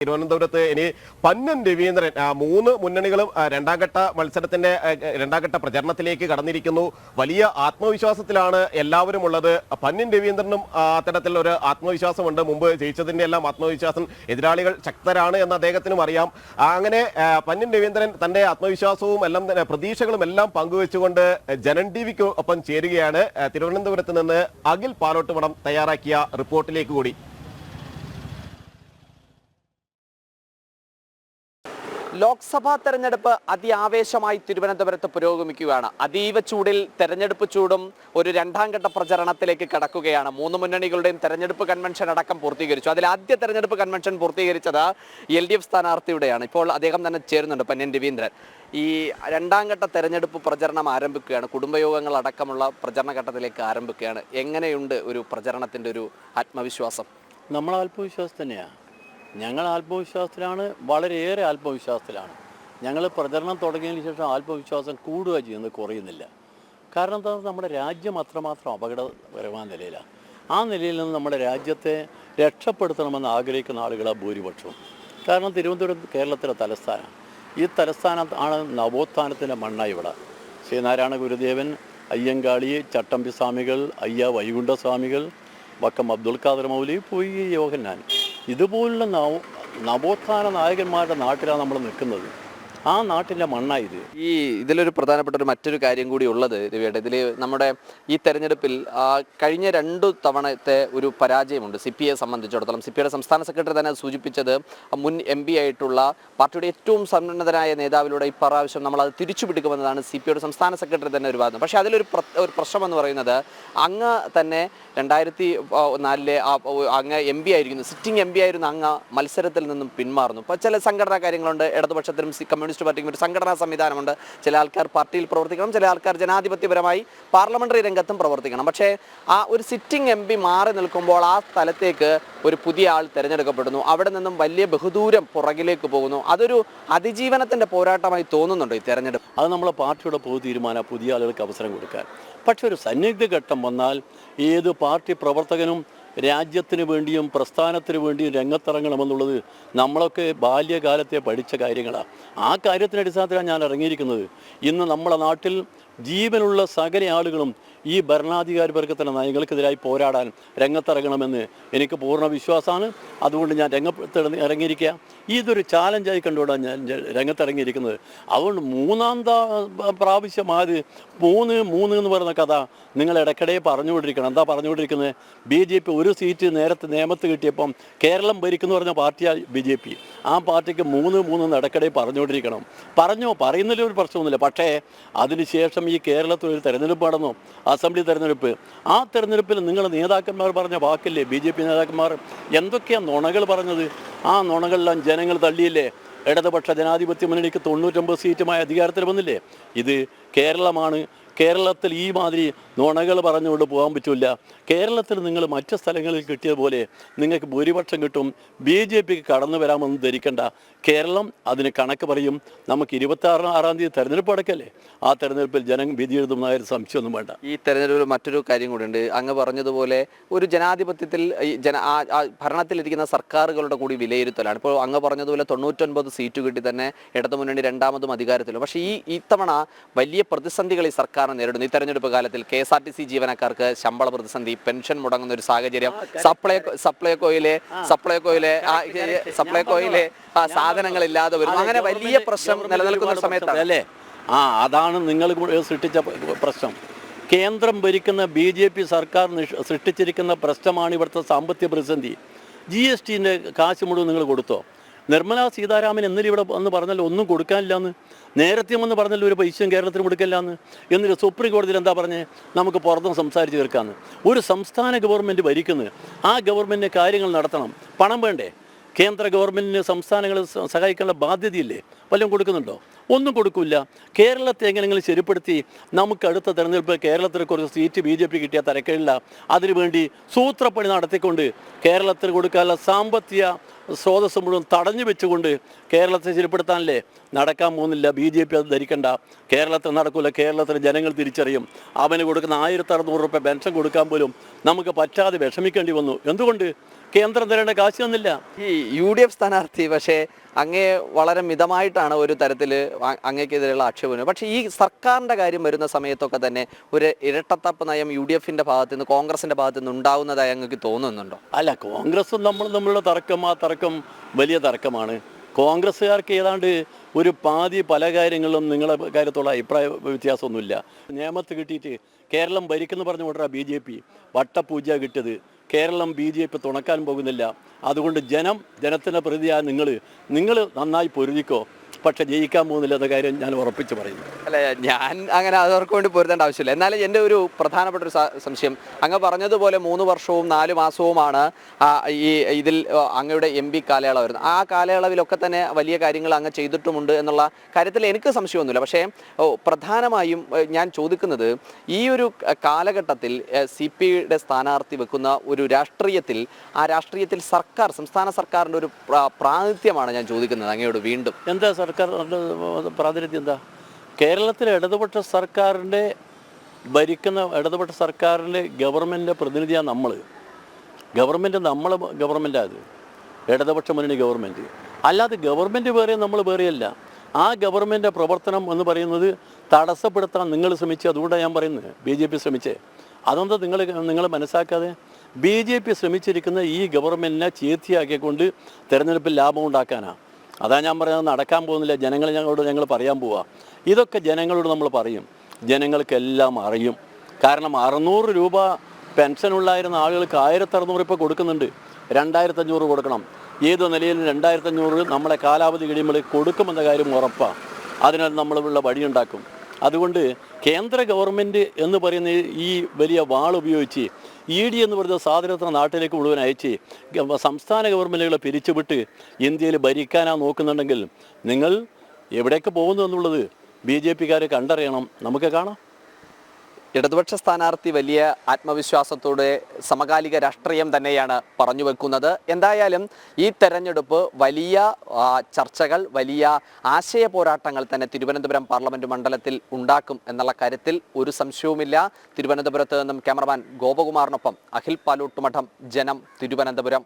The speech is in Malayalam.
തിരുവനന്തപുരത്ത് ഇനി പന്നൻ രവീന്ദ്രൻ മൂന്ന് മുന്നണികളും രണ്ടാംഘട്ട മത്സരത്തിന്റെ രണ്ടാംഘട്ട പ്രചരണത്തിലേക്ക് കടന്നിരിക്കുന്നു. വലിയ ആത്മവിശ്വാസത്തിലാണ് എല്ലാവരും ഉള്ളത്. പന്നൻ രവീന്ദ്രനും അത്തരത്തിൽ ഒരു ആത്മവിശ്വാസമുണ്ട്. മുമ്പ് ജയിച്ചതിന്റെ എല്ലാം ആത്മവിശ്വാസം, എതിരാളികൾ ശക്തരാണ് എന്ന് അദ്ദേഹത്തിനും അറിയാം. അങ്ങനെ പന്നൻ രവീന്ദ്രൻ തന്റെ ആത്മവിശ്വാസവും എല്ലാം തന്നെ പ്രതീക്ഷകളും എല്ലാം പങ്കുവെച്ചുകൊണ്ട് ജനൻ ടിവിക്ക് ഒപ്പം ചേരുകയാണ്. തിരുവനന്തപുരത്ത് നിന്ന് അഖിൽ പാലോട്ടുമടം തയ്യാറാക്കിയ റിപ്പോർട്ടിലേക്ക് കൂടി. ലോക്സഭാ തെരഞ്ഞെടുപ്പ് അതിആവേശമായി തിരുവനന്തപുരത്ത് പുരോഗമിക്കുകയാണ്. അതീവ ചൂടിൽ തെരഞ്ഞെടുപ്പ് ചൂടും ഒരു രണ്ടാംഘട്ട പ്രചരണത്തിലേക്ക് കടക്കുകയാണ്. മൂന്ന് മുന്നണികളുടെയും തെരഞ്ഞെടുപ്പ് കൺവെൻഷൻ അടക്കം പൂർത്തീകരിച്ചു. അതിൽ ആദ്യ തെരഞ്ഞെടുപ്പ് കൺവെൻഷൻ പൂർത്തീകരിച്ചത് LDF സ്ഥാനാർത്ഥിയുടെയാണ്. ഇപ്പോൾ അദ്ദേഹം തന്നെ ചേരുന്നുണ്ട്, പന്നൻ രവീന്ദ്രൻ. ഈ രണ്ടാംഘട്ട തെരഞ്ഞെടുപ്പ് പ്രചരണം ആരംഭിക്കുകയാണ്. കുടുംബയോഗങ്ങൾ അടക്കമുള്ള പ്രചരണ ഘട്ടത്തിലേക്ക് ആരംഭിക്കുകയാണ്. എങ്ങനെയുണ്ട് ഒരു പ്രചരണത്തിൻ്റെ ഒരു ആത്മവിശ്വാസം? നമ്മൾ ആത്മവിശ്വാസം തന്നെയാണ്. ഞങ്ങൾ ആത്മവിശ്വാസത്തിലാണ്, വളരെയേറെ ആത്മവിശ്വാസത്തിലാണ്. ഞങ്ങൾ പ്രചരണം തുടങ്ങിയതിന് ശേഷം ആത്മവിശ്വാസം കൂടുക ചെയ്യുന്നത്, കുറയുന്നില്ല. കാരണം എന്താ, നമ്മുടെ രാജ്യം അത്രമാത്രം അപകടകരമായ നിലയിലാണ്. ആ നിലയിൽ നിന്ന് നമ്മുടെ രാജ്യത്തെ രക്ഷപ്പെടുത്തണമെന്ന് ആഗ്രഹിക്കുന്ന ആളുകളാണ് ഭൂരിപക്ഷവും. കാരണം തിരുവനന്തപുരം കേരളത്തിലെ തലസ്ഥാനമാണ്. ഈ തലസ്ഥാനം ആണ് നവോത്ഥാനത്തിൻ്റെ മണ്ണായി ഇവിടെ. ശ്രീനാരായണ ഗുരുദേവൻ, അയ്യങ്കാളി, ചട്ടമ്പി സ്വാമികൾ, അയ്യ വൈകുണ്ഠസ്വാമികൾ, വക്കം അബ്ദുൽ ഖാദർ മൗലവി, പൊയ്യ യോഹന്നാൻ, ഇതുപോലുള്ള നവോത്ഥാന നായകന്മാരുടെ നാട്ടിലാണ് നമ്മൾ നിൽക്കുന്നത്. ആ നാട്ടിലെ മണ്ണായത്. ഇതിലൊരു പ്രധാനപ്പെട്ട മറ്റൊരു കാര്യം കൂടി ഉള്ളത് രവിയേട്ട, ഇതിൽ നമ്മുടെ ഈ തെരഞ്ഞെടുപ്പിൽ കഴിഞ്ഞ 2 തവണത്തെ ഒരു പരാജയമുണ്ട് CPയെ സംബന്ധിച്ചിടത്തോളം. CPയുടെ സംസ്ഥാന സെക്രട്ടറി തന്നെ സൂചിപ്പിച്ചത് മുൻ MP ആയിട്ടുള്ള പാർട്ടിയുടെ ഏറ്റവും സമ്പന്നതരായ നേതാവിലൂടെ ഇപ്രാവശ്യം നമ്മളത് തിരിച്ചു പിടിക്കുമെന്നതാണ് CPയുടെ സംസ്ഥാന സെക്രട്ടറി തന്നെ ഒരു വാദം. പക്ഷേ അതിലൊരു പ്രശ്നം എന്ന് പറയുന്നത്, അങ്ങ് തന്നെ 2004 അങ്ങ് MP ആയിരിക്കുന്നു, സിറ്റിംഗ് MP ആയിരുന്ന അങ്ങ് മത്സരത്തിൽ നിന്നും പിന്മാറുന്നു. ഇപ്പോൾ ചില സംഘടനാ കാര്യങ്ങളുണ്ട്. ഇടതുപക്ഷത്തിനും കമ്മ്യൂണിസ്റ്റ് പാർട്ടിക്കും ഒരു സംഘടനാ സംവിധാനമുണ്ട്. ചില ആൾക്കാർ പാർട്ടിയിൽ പ്രവർത്തിക്കണം, ചില ആൾക്കാർ ജനാധിപത്യപരമായി പാർലമെന്ററി രംഗത്തും പ്രവർത്തിക്കണം. പക്ഷേ ആ ഒരു സിറ്റിംഗ് MP മാറി നിൽക്കുമ്പോൾ ആ സ്ഥലത്തേക്ക് ഒരു പുതിയ ആൾ തിരഞ്ഞെടുക്കപ്പെടുന്നു. അവിടെ നിന്നും വലിയ ബഹുദൂരം പുറകിലേക്ക് പോകുന്നു. അതൊരു അതിജീവനത്തിന്റെ പോരാട്ടമായി തോന്നുന്നുണ്ടോ ഈ തെരഞ്ഞെടുപ്പ്? അത് നമ്മളെ പാർട്ടിയുടെ പൊതു തീരുമാനം, പുതിയ ആളുകൾക്ക് അവസരം കൊടുക്കാൻ. പക്ഷെ ഒരു സന്നിഗ്ധ ഘട്ടം വന്നാൽ ഏത് പാർട്ടി പ്രവർത്തകനും രാജ്യത്തിന് വേണ്ടിയും പ്രസ്ഥാനത്തിന് വേണ്ടിയും രംഗത്തിറങ്ങണമെന്നുള്ളത് നമ്മളൊക്കെ ബാല്യകാലത്തെ പഠിച്ച കാര്യങ്ങളാണ്. ആ കാര്യത്തിൻ്റെ അടിസ്ഥാനത്തിലാണ് ഞാൻ ഇറങ്ങിയിരിക്കുന്നത്. ഇന്ന് നമ്മുടെ നാട്ടിൽ ജീവനുള്ള സകല ആളുകളും ഈ ഭരണാധികാരി വർഗത്തിൻ്റെ നയങ്ങൾക്കെതിരായി പോരാടാൻ രംഗത്തിറങ്ങണമെന്ന് എനിക്ക് പൂർണ്ണ വിശ്വാസമാണ്. അതുകൊണ്ട് ഞാൻ ഇറങ്ങിയിരിക്കുക. ഇതൊരു ചാലഞ്ചായി കണ്ടുകൊണ്ടാണ് ഞാൻ രംഗത്തിറങ്ങിയിരിക്കുന്നത്. അതുകൊണ്ട് 3-ാം പ്രാവശ്യമായത് 3 എന്ന് പറയുന്ന കഥ നിങ്ങൾ ഇടയ്ക്കിടെ പറഞ്ഞുകൊണ്ടിരിക്കണം. എന്താ പറഞ്ഞുകൊണ്ടിരിക്കുന്നത്? BJP ഒരു സീറ്റ് നേരത്തെ നിയമത്ത് കിട്ടിയപ്പം കേരളം ഭരിക്കുന്നു പറഞ്ഞ പാർട്ടിയാണ് BJP. ആ പാർട്ടിക്ക് 3 ഇടയ്ക്കിടെ പറഞ്ഞുകൊണ്ടിരിക്കണം. പറയുന്നതിൽ ഒരു പ്രശ്നമൊന്നുമില്ല. പക്ഷേ അതിനുശേഷം ഈ കേരളത്തിൽ ഒരു തെരഞ്ഞെടുപ്പ് നടന്നു, അസംബ്ലി തെരഞ്ഞെടുപ്പ്. ആ തെരഞ്ഞെടുപ്പിൽ നിങ്ങളുടെ നേതാക്കന്മാർ പറഞ്ഞ വാക്കില്ലേ, BJP നേതാക്കന്മാർ എന്തൊക്കെയാണ് നുണകൾ പറഞ്ഞത്? ആ നുണകളെല്ലാം ജനങ്ങൾ തള്ളിയില്ലേ? ഇടതുപക്ഷ ജനാധിപത്യ മുന്നണിക്ക് 99 സീറ്റുമായി അധികാരത്തിൽ വന്നില്ലേ? ഇത് കേരളമാണ്. കേരളത്തിൽ ഈ മാതിരി നുണകൾ പറഞ്ഞുകൊണ്ട് പോകാൻ പറ്റില്ല. കേരളത്തിൽ നിങ്ങൾ മറ്റ് സ്ഥലങ്ങളിൽ കിട്ടിയതുപോലെ നിങ്ങൾക്ക് ഭൂരിപക്ഷം കിട്ടും. BJPക്ക് കടന്നു വരാമെന്ന് ധരിക്കേണ്ട. കേരളം അതിന് കണക്ക് പറയും. നമുക്ക് 26-ാം തീയതി തെരഞ്ഞെടുപ്പ് അടക്കല്ലേ? ആ തെരഞ്ഞെടുപ്പിൽ ജനം വിധി എഴുതുന്ന സംശയമൊന്നും വേണ്ട. ഈ തെരഞ്ഞെടുപ്പിൽ മറ്റൊരു കാര്യം കൂടിയുണ്ട്. അങ്ങ് പറഞ്ഞതുപോലെ ഒരു ജനാധിപത്യത്തിൽ ഭരണത്തിലിരിക്കുന്ന സർക്കാരുകളുടെ കൂടി വിലയിരുത്തലാണ്. ഇപ്പോൾ അങ്ങ് പറഞ്ഞതുപോലെ 99 സീറ്റ് കിട്ടി തന്നെ ഇടതുമുന്നണി രണ്ടാമതും അധികാരത്തിലും. പക്ഷേ ഇത്തവണ വലിയ പ്രതിസന്ധികൾ ഈ സർക്കാർ നേരിടുന്നു. ഈ തെരഞ്ഞെടുപ്പ് കാലത്തിൽ KSRTC ജീവനക്കാർക്ക് ശമ്പള പ്രതിസന്ധി, പെൻഷൻ മുടങ്ങുന്ന ഒരു സാഹചര്യം, സപ്ലൈകോയിലെ സാധനങ്ങളില്ലാതെ വരുന്നു. അങ്ങനെ വലിയ പ്രശ്നം നിലനിൽക്കുന്ന സമയത്താണ് അല്ലേ? അതാണ് നിങ്ങൾ സൃഷ്ടിച്ച പ്രശ്നം. കേന്ദ്രം ഭരിക്കുന്ന BJP സർക്കാർ സൃഷ്ടിച്ചിരിക്കുന്ന പ്രശ്നമാണ് ഇവിടുത്തെ സാമ്പത്തിക പ്രതിസന്ധി. GSTൻ്റെ കാശ് മുഴുവൻ നിങ്ങൾ കൊടുത്തോ? നിർമ്മലാ സീതാരാമൻ ഇന്നലെ ഇവിടെ വന്ന് പറഞ്ഞല്ലോ ഒന്നും കൊടുക്കാനില്ലാന്ന്. നേരത്തെ വന്ന് പറഞ്ഞല്ലോ ഒരു പൈസയും കേരളത്തിന് കൊടുക്കില്ലാന്ന്. എന്നിട്ട് സുപ്രീം കോടതിയിൽ എന്താ പറഞ്ഞത്? നമുക്ക് പുറത്തും സംസാരിച്ച് തീർക്കാമെന്ന്. ഒരു സംസ്ഥാന ഗവൺമെൻറ് ഭരിക്കുന്നത്, ആ ഗവൺമെൻറ്റിന് കാര്യങ്ങൾ നടത്തണം. പണം വേണ്ടേ? കേന്ദ്ര ഗവൺമെൻറ്റിന് സംസ്ഥാനങ്ങളെ സഹായിക്കാനുള്ള ബാധ്യതയില്ലേ? വല്ലതും കൊടുക്കുന്നുണ്ടോ? ഒന്നും കൊടുക്കില്ല. കേരളത്തെ എങ്ങനെയെങ്കിലും ശരിപ്പെടുത്തി നമുക്ക് അടുത്ത തെരഞ്ഞെടുപ്പ് കേരളത്തിൽ കുറച്ച് സീറ്റ് BJP കിട്ടിയാൽ തരക്കേടില്ല. അതിനുവേണ്ടി സൂത്രപ്പണി നടത്തിക്കൊണ്ട് കേരളത്തിൽ കൊടുക്കാനുള്ള സാമ്പത്തിക സ്രോതസ് മുഴുവൻ തടഞ്ഞു വെച്ചുകൊണ്ട് കേരളത്തെ ശരിപ്പെടുത്താനല്ലേ? നടക്കാൻ പോകുന്നില്ല. BJP അത് ധരിക്കണ്ട. കേരളത്തിൽ നടക്കില്ല. കേരളത്തിലെ ജനങ്ങൾ തിരിച്ചറിയും. അവന് കൊടുക്കുന്ന 1600 രൂപ പെൻഷൻ കൊടുക്കാൻ പോലും നമുക്ക് പറ്റാതെ വിഷമിക്കേണ്ടി വന്നു. എന്തുകൊണ്ട്? കേന്ദ്രം തരേണ്ട കാശ് തന്നില്ല. ഈ UDF സ്ഥാനാർത്ഥി പക്ഷേ അങ്ങേ വളരെ മിതമായിട്ടാണ് ഒരു തരത്തിൽ അങ്ങേക്കെതിരെയുള്ള ആക്ഷേപം. പക്ഷേ ഈ സർക്കാരിൻ്റെ കാര്യം വരുന്ന സമയത്തൊക്കെ തന്നെ ഒരു ഇരട്ടത്താപ്പ് നയം UDFന്റെ ഭാഗത്തു നിന്ന് കോൺഗ്രസിന്റെ ഭാഗത്തു നിന്ന് ഉണ്ടാവുന്നതായി അങ്ങക്ക് തോന്നുന്നുണ്ടോ? അല്ല, കോൺഗ്രസും തമ്മിലുള്ള തർക്കം, ആ തർക്കം വലിയ തർക്കമാണ്. കോൺഗ്രസ്സുകാർക്ക് ഏതാണ്ട് ഒരു പാതി പല കാര്യങ്ങളിലും നിങ്ങളെ കാര്യത്തോളം അഭിപ്രായ വ്യത്യാസമൊന്നുമില്ല. നിയമത്ത് കിട്ടിയിട്ട് കേരളം ഭരിക്കുന്നു പറഞ്ഞു കൊണ്ടാ BJP വട്ടപൂജ കിട്ടിയത്. കേരളം BJP തുണക്കാൻ പോകുന്നില്ല. അതുകൊണ്ട് ജനത്തിൻ്റെ പ്രതിയായ നിങ്ങൾ നന്നായി പൊരുതിക്കോ, പക്ഷെ ജയിക്കാൻ പോകുന്നില്ല എന്ന കാര്യം ഞാൻ ഉറപ്പിച്ച് പറയുന്നു. അല്ല, ഞാൻ അങ്ങനെ അവർക്ക് വേണ്ടി പൊരുത്തേണ്ട ആവശ്യമില്ല. എന്നാലും എൻ്റെ ഒരു പ്രധാനപ്പെട്ട ഒരു സംശയം, അങ്ങ് പറഞ്ഞതുപോലെ 3 വർഷവും 4 മാസവുമാണ് ഇതിൽ അങ്ങയുടെ MP കാലയളവ് വരുന്നത്. ആ കാലയളവിലൊക്കെ തന്നെ വലിയ കാര്യങ്ങൾ അങ്ങ് ചെയ്തിട്ടുമുണ്ട് എന്നുള്ള കാര്യത്തിൽ എനിക്ക് സംശയമൊന്നുമില്ല. പക്ഷേ പ്രധാനമായും ഞാൻ ചോദിക്കുന്നത്, ഈ ഒരു കാലഘട്ടത്തിൽ CPയുടെ സ്ഥാനാർത്ഥി വെക്കുന്ന ഒരു രാഷ്ട്രീയത്തിൽ, ആ രാഷ്ട്രീയത്തിൽ സംസ്ഥാന സർക്കാരിൻ്റെ ഒരു പ്രാതിനിധ്യമാണ് ഞാൻ ചോദിക്കുന്നത് അങ്ങയോട് വീണ്ടും. എന്താ സർക്കാർ പ്രാതിനിധ്യം? എന്താ കേരളത്തിലെ ഇടതുപക്ഷ സർക്കാരിൻ്റെ ഭരിക്കുന്ന ഇടതുപക്ഷ സർക്കാരിൻ്റെ ഗവൺമെൻറ് പ്രതിനിധിയാണ് നമ്മൾ. നമ്മളെ ഗവൺമെൻറ്റാണ് അത്, ഇടതുപക്ഷ മുന്നണി ഗവൺമെൻറ്. അല്ലാതെ ഗവൺമെൻറ് വേറെ, നമ്മൾ വേറെയല്ല. ആ ഗവൺമെൻറ് പ്രവർത്തനം എന്ന് പറയുന്നത് തടസ്സപ്പെടുത്താൻ നിങ്ങൾ ശ്രമിച്ചു. അതുകൊണ്ടാണ് ഞാൻ പറയുന്നത് BJP ശ്രമിച്ചേ. അതെന്താ നിങ്ങൾ മനസ്സാക്കാതെ? BJP ശ്രമിച്ചിരിക്കുന്ന ഈ ഗവൺമെൻറ്റിനെ ചീർത്തിയാക്കിക്കൊണ്ട് തിരഞ്ഞെടുപ്പിൽ ലാഭം ഉണ്ടാക്കാനാണ്. അതാ ഞാൻ പറയുന്നത്, നടക്കാൻ പോകുന്നില്ല. ഞങ്ങൾ പറയാൻ പോവുക. ഇതൊക്കെ ജനങ്ങളോട് നമ്മൾ പറയും, ജനങ്ങൾക്കെല്ലാം അറിയും. കാരണം 600 രൂപ പെൻഷനുള്ളായിരുന്ന ആളുകൾക്ക് 1600 ഇപ്പോൾ കൊടുക്കുന്നുണ്ട്. 2500 കൊടുക്കണം. ഏത് നിലയിലും 2500 നമ്മളെ കാലാവധി കഴിയുമ്പോൾ കൊടുക്കുമെന്ന കാര്യം ഉറപ്പാണ്. അതിനാൽ നമ്മളുള്ള വഴിയുണ്ടാക്കും. അതുകൊണ്ട് കേന്ദ്ര ഗവൺമെൻറ് എന്ന് പറയുന്ന ഈ വലിയ വാളുപയോഗിച്ച് ED എന്ന് പറയുന്ന സാധനത്തിന് നാട്ടിലേക്ക് മുഴുവൻ അയച്ച് സംസ്ഥാന ഗവൺമെൻറ്റുകളെ പിരിച്ചുവിട്ട് ഇന്ത്യയിൽ ഭരിക്കാനാണ് നോക്കുന്നുണ്ടെങ്കിൽ നിങ്ങൾ എവിടേക്ക് പോകുന്നു എന്നുള്ളത് BJPക്കാർ കണ്ടറിയണം. നമുക്ക് കാണാം. ഇടതുപക്ഷ സ്ഥാനാർത്ഥി വലിയ ആത്മവിശ്വാസത്തോടെ സമകാലിക രാഷ്ട്രീയം തന്നെയാണ് പറഞ്ഞു വെക്കുന്നത്. എന്തായാലും ഈ തെരഞ്ഞെടുപ്പ് വലിയ ചർച്ചകൾ, വലിയ ആശയ പോരാട്ടങ്ങൾ തന്നെ തിരുവനന്തപുരം പാർലമെന്റ് മണ്ഡലത്തിൽ ഉണ്ടാക്കും എന്നുള്ള കാര്യത്തിൽ ഒരു സംശയവുമില്ല. തിരുവനന്തപുരത്ത് നിന്നും ക്യാമറമാൻ ഗോപകുമാറിനൊപ്പം അഖിൽ പാലൂട്ടുമഠം, ജനം, തിരുവനന്തപുരം.